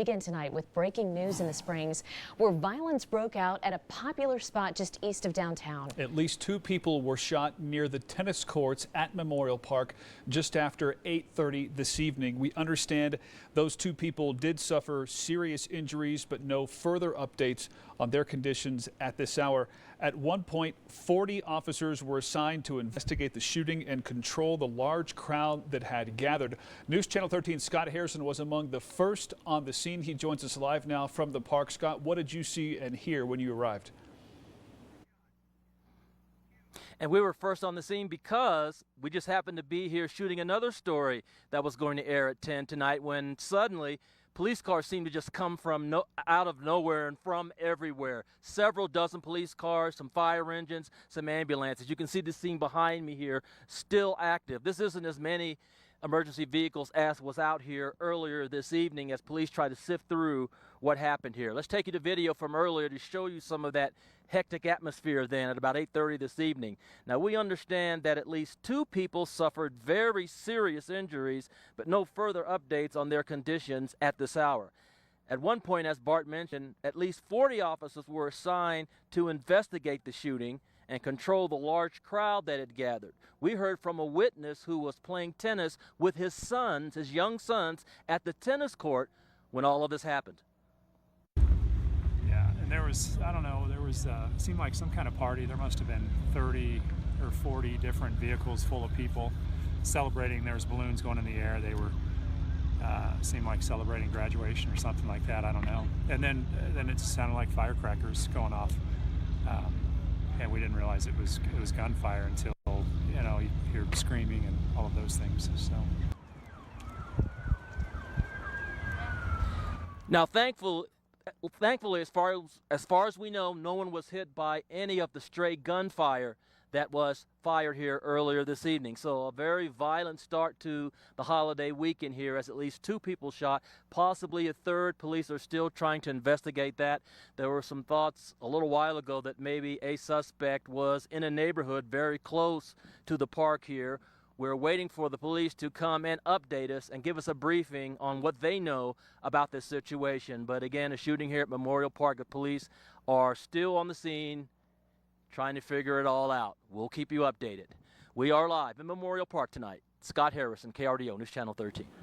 Begin tonight with breaking news in the Springs, where violence broke out at a popular spot just east of downtown. At least 2 people were shot near the tennis courts at Memorial Park just after 8:30 this evening. We understand those 2 people did suffer serious injuries, but no further updates on their conditions at this hour. At one point, 40 officers were assigned to investigate the shooting and control the large crowd that had gathered. News Channel 13 Scott Harrison was among the first on the scene. He joins us live now from the park. Scott, what did you see and hear when you arrived? And we were first on the scene because we just happened to be here shooting another story that was going to air at 10 tonight, when suddenly police cars seemed to just come from out of nowhere and from everywhere. Several dozen police cars, some fire engines, some ambulances. You can see the scene behind me here still active. This isn't as many emergency vehicles as was out here earlier this evening as police try to sift through what happened here. Let's take you to video from earlier to show you some of that hectic atmosphere then at about 8:30 this evening. Now, we understand that at least 2 people suffered very serious injuries, but no further updates on their conditions at this hour. At one point, as Bart mentioned, at least 40 officers were assigned to investigate the shooting and control the large crowd that had gathered. We heard from a witness who was playing tennis with his sons, his young sons, at the tennis court when all of this happened. Yeah, and there was, I don't know, seemed like some kind of party. There must have been 30 or 40 different vehicles full of people celebrating. There was balloons going in the air. They were, seemed like celebrating graduation or something like that. I don't know. And then it sounded like firecrackers going off. And we didn't realize it was gunfire until, you hear screaming and all of those things. So. Now, thankfully, as far as we know, no one was hit by any of the stray gunfire that was fired here earlier this evening. So a very violent start to the holiday weekend here, as at least 2 people shot, possibly a third. Police are still trying to investigate that. There were some thoughts a little while ago that maybe a suspect was in a neighborhood very close to the park here. We're waiting for the police to come and update us and give us a briefing on what they know about this situation. But again, a shooting here at Memorial Park. The police are still on the scene, trying to figure it all out. We'll keep you updated. We are live in Memorial Park tonight. Scott Harrison, KRDO News Channel 13.